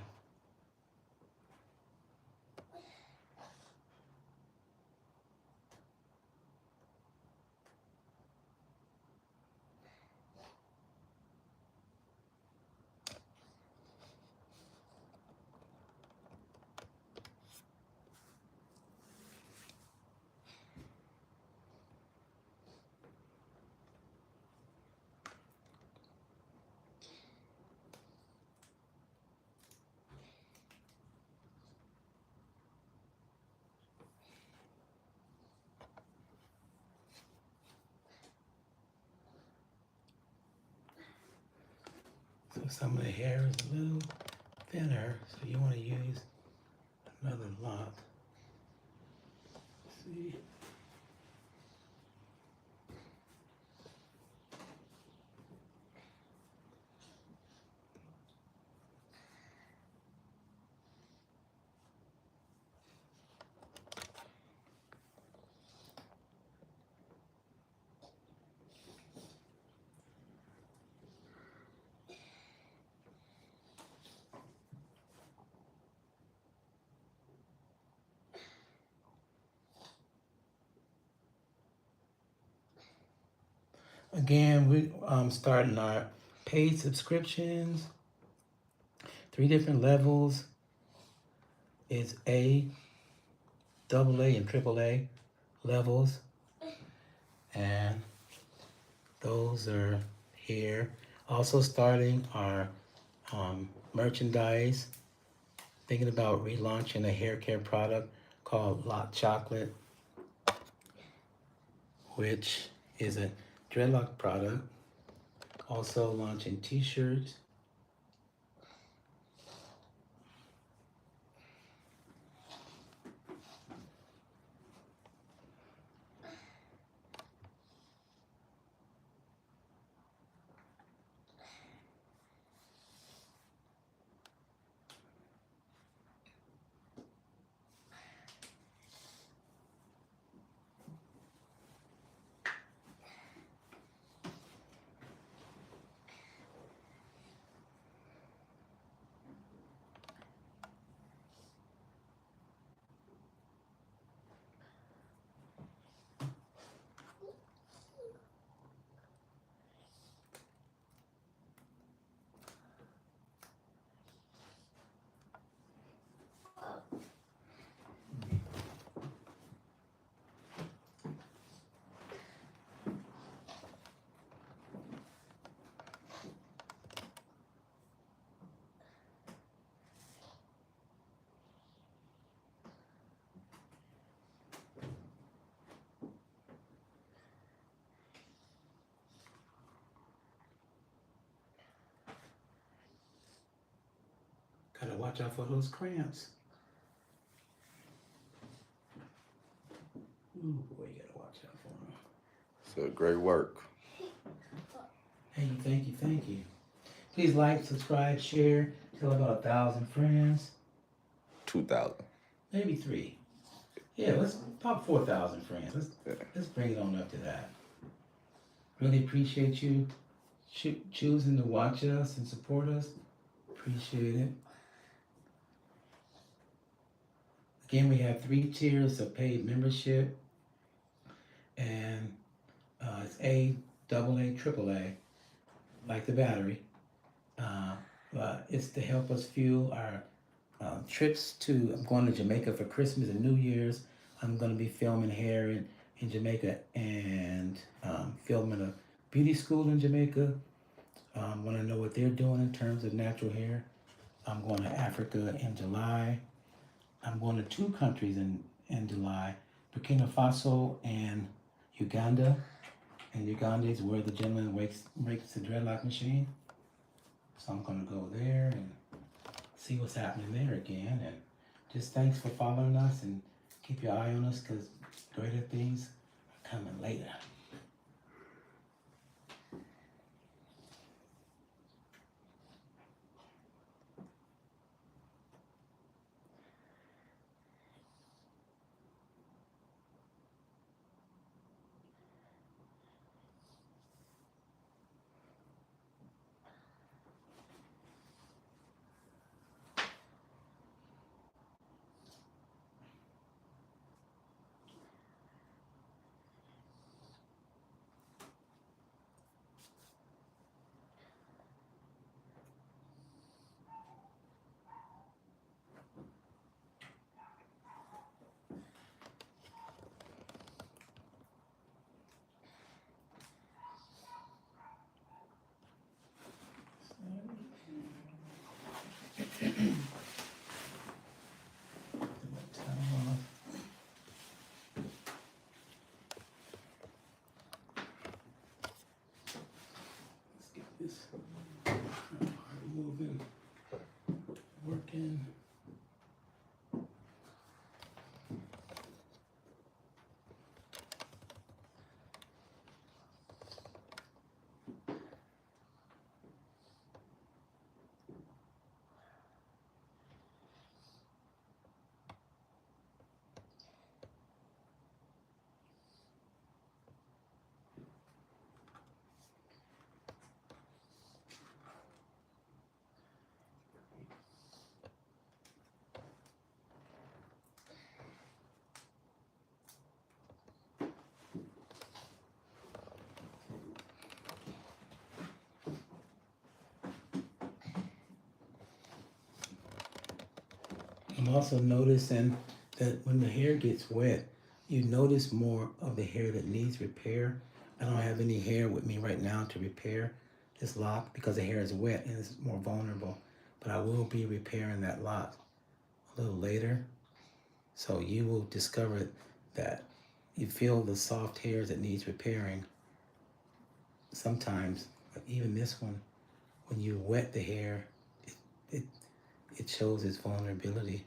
So some of the hair is a little thinner, so you want to use another lock. Let's see. Again, we starting our paid subscriptions. 3 different levels. It's A, AA, and AAA levels. And those are here. Also starting our merchandise. Thinking about relaunching a hair care product called Loc Chocolate, which is a dreadlock product. Also launching t-shirts. Gotta watch out for those cramps. Ooh, boy, you gotta watch out for them. So great work. Thank you. Please like, subscribe, share, tell about 1,000 friends. 2,000. Maybe 3. Yeah, let's pop 4,000 friends. Let's bring it on up to that. Really appreciate you choosing to watch us and support us. Appreciate it. Again, we have 3 tiers of paid membership, and it's A, AA, AAA, like the battery. But it's to help us fuel our trips to. I'm going to Jamaica for Christmas and New Year's. I'm going to be filming hair in Jamaica and filming a beauty school in Jamaica. I want to know what they're doing in terms of natural hair. I'm going to Africa in July. I'm going to 2 countries in July, Burkina Faso and Uganda. And Uganda is where the gentleman breaks the dreadlock machine. So I'm gonna go there and see what's happening there again. And just thanks for following us and keep your eye on us because greater things are coming later. Let's get this moving, working. I'm also noticing that when the hair gets wet, you notice more of the hair that needs repair. I don't have any hair with me right now to repair this lock because the hair is wet and it's more vulnerable. But I will be repairing that lock a little later. So you will discover that you feel the soft hairs that needs repairing. Sometimes, like even this one, when you wet the hair, it, it shows its vulnerability.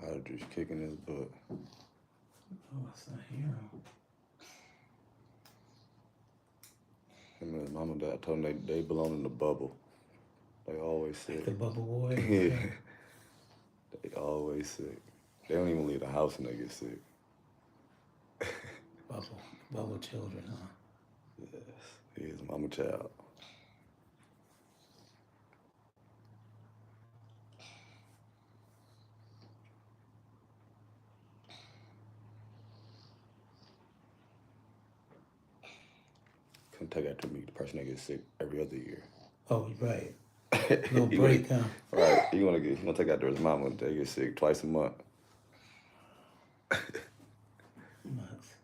I was just kicking his butt. Oh, it's not here. Him and his mom and dad told him they belong in the bubble. They always sick. The bubble boy. Yeah. They always sick. They don't even leave the house when they get sick. Bubble children, huh? Yes, he is mama child. Couldn't take after me, the person that gets sick every other year. Oh, right. No break, huh? Right. He gonna take after his mama. They get sick twice a month. Months.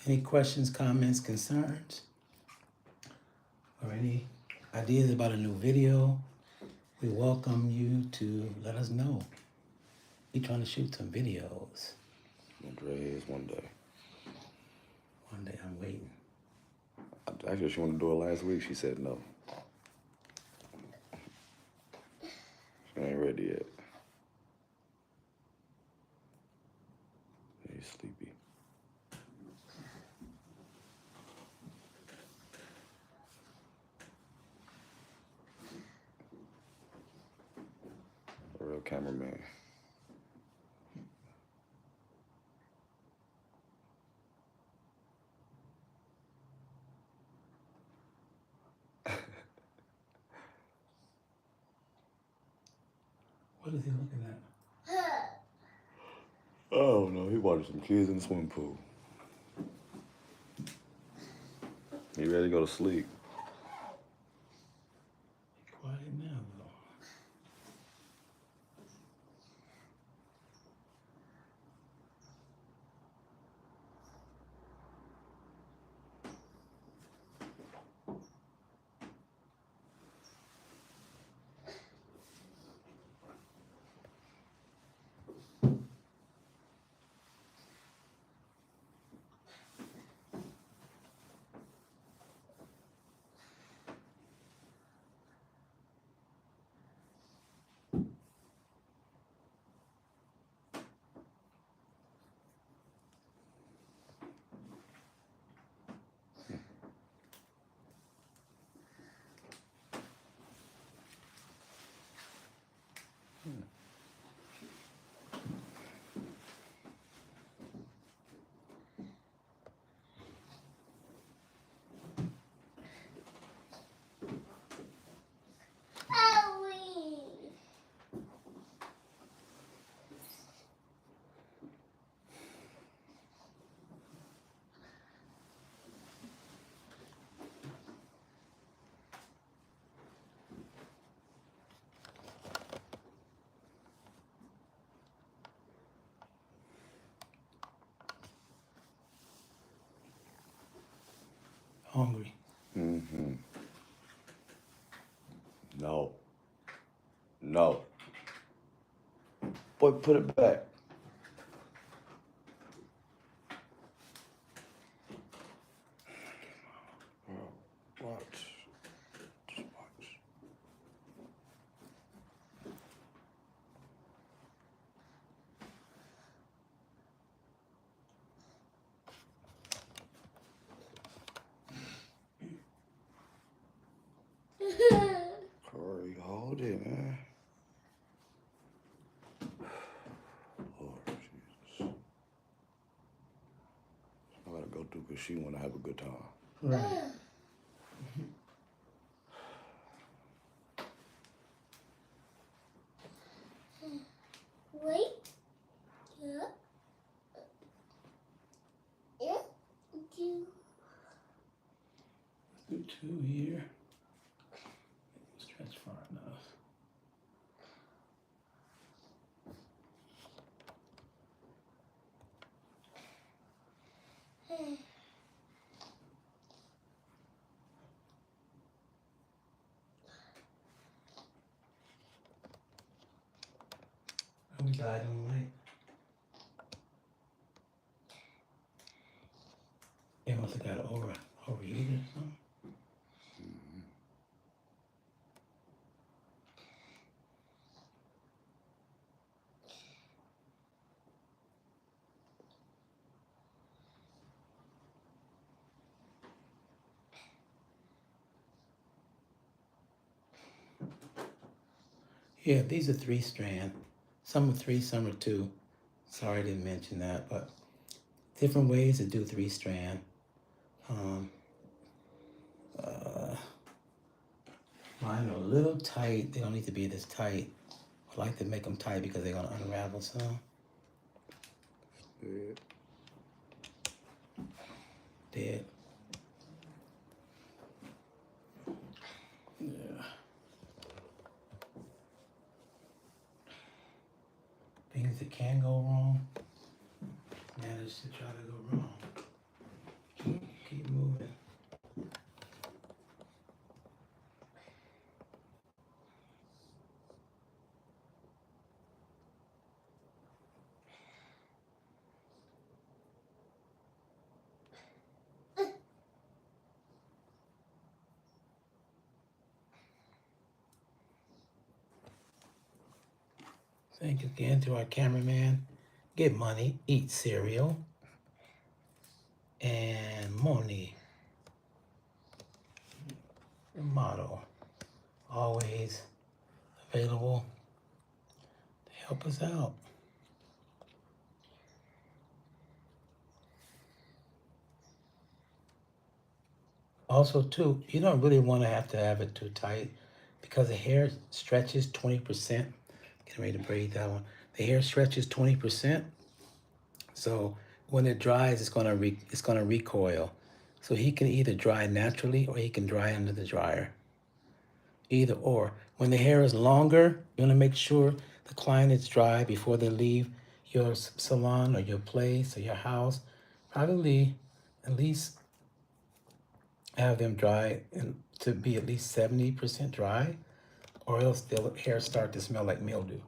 Any questions, comments, concerns? Or any ideas about a new video? We welcome you to let us know. We're trying to shoot some videos. Andre is one day. One day I'm waiting. Actually, she wanted to do it last week. She said no. She ain't ready yet. He's sleepy. A real cameraman. What is he looking at? Oh no, he watching some kids in the swimming pool. He ready to go to sleep. Quiet now, though. Hungry. Mm-hmm. No. No. Boy, put it back. Watch. Just watch. Corey, hold it, man. Lord Jesus. I gotta go through because she wanna have a good time. Right. Wait. Yeah. Yeah. Do. Do 2 here. Stretch far enough. We died on light. They must have got overheated or something. Yeah, these are 3 strand. Some are 3, some are 2. Sorry I didn't mention that, but different ways to do 3 strand. Mine are a little tight. They don't need to be this tight. I like to make them tight because they're gonna unravel some. Good. Dead. Yeah. Things that can go wrong, manage to try to go wrong. Keep moving. Thank you again to our cameraman. Get money, eat cereal, and Moni, the model, always available to help us out. Also, too, you don't really want to have it too tight because the hair stretches 20%. Getting ready to braid that one. The hair stretches 20%. So when it dries, it's gonna recoil. So he can either dry naturally or he can dry under the dryer. Either or. When the hair is longer, you wanna make sure the client is dry before they leave your salon or your place or your house. Probably at least have them dry and to be at least 70% dry, or else the hair start to smell like mildew.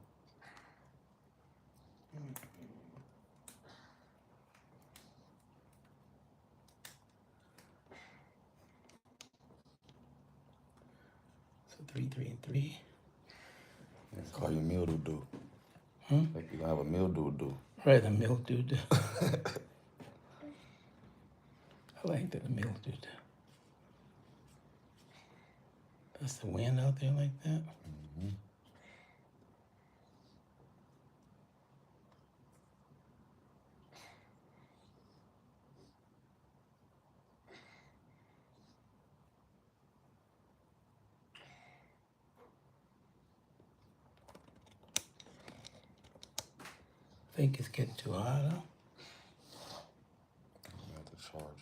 So 3, 3, and 3. They call you mildew do. Hmm? Like you gonna have a mildew do. Right, the mildew. I like that, the mildew. That's the wind out there like that. Mm-hmm. I think it's getting too hot, huh? You have to charge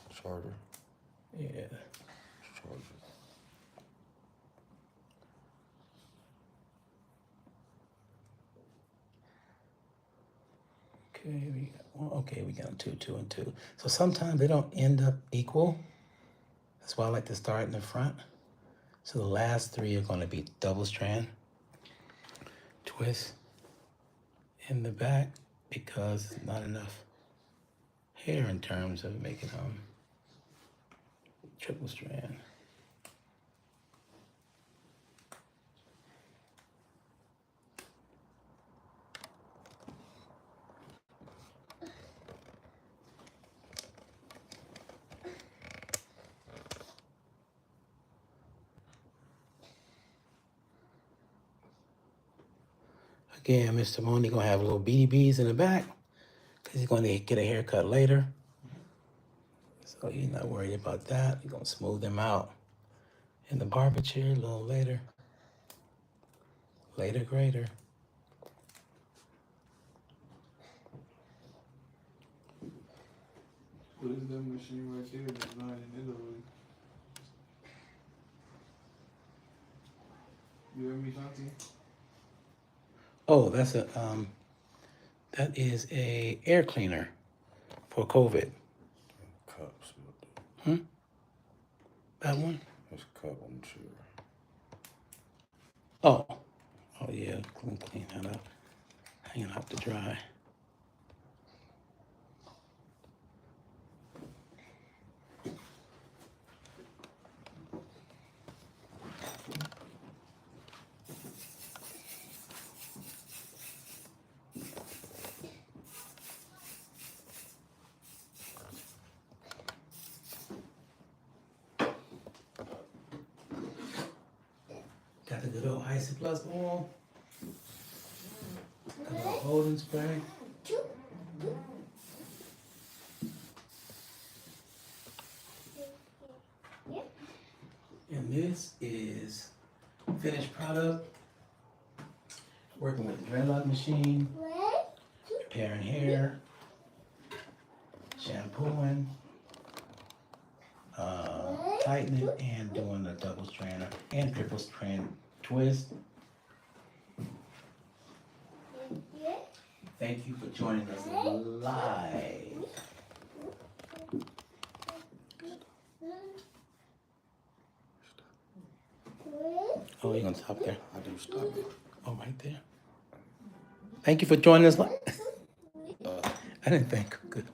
it. Charger. Yeah. Charge it. Okay, we got 2, 2, and 2. So sometimes they don't end up equal. That's why I like to start in the front. So the last 3 are going to be double strand twist in the back because not enough hair in terms of making triple strand. Again, Mr. Mooney gonna have little beady beads in the back because he's going to get a haircut later. So he's not worried about that. He's gonna smooth them out in the barber chair a little later. Later, greater. What is that machine right there that's not in Italy? You hear me, Shanti? Oh, that is a air cleaner for COVID. Cups will do. That one? That's cup, I'm sure. Oh yeah, clean that up. Hanging out to dry. Got the good old Icy Plus oil. Got a little holding spray. And this is finished product. Working with the Dreadlock Machine. Repairing hair. Shampooing. Tightening and doing a double strand and triple strand twist. Thank you for joining us live. Oh, you're gonna stop there? I do stop it. Oh, right there. Thank you for joining us live. I didn't think. Good.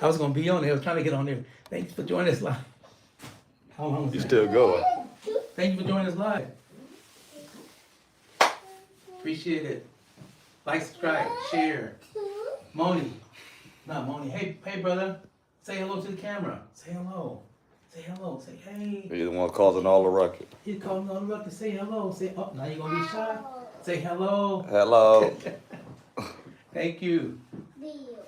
I was gonna be on there. I was trying to get on there. Thank you for joining us live. How long was You that? still going? Thank you for joining us live. Appreciate it. Like, subscribe, share. Moni. Not Moni. Hey, brother. Say hello to the camera. Say hello. Say hello. Say hey. You're the one causing all the ruckus. He's calling on the record. Say hello. Say, oh, now you're going to be shy. Say hello. Hello. Thank you. Deal.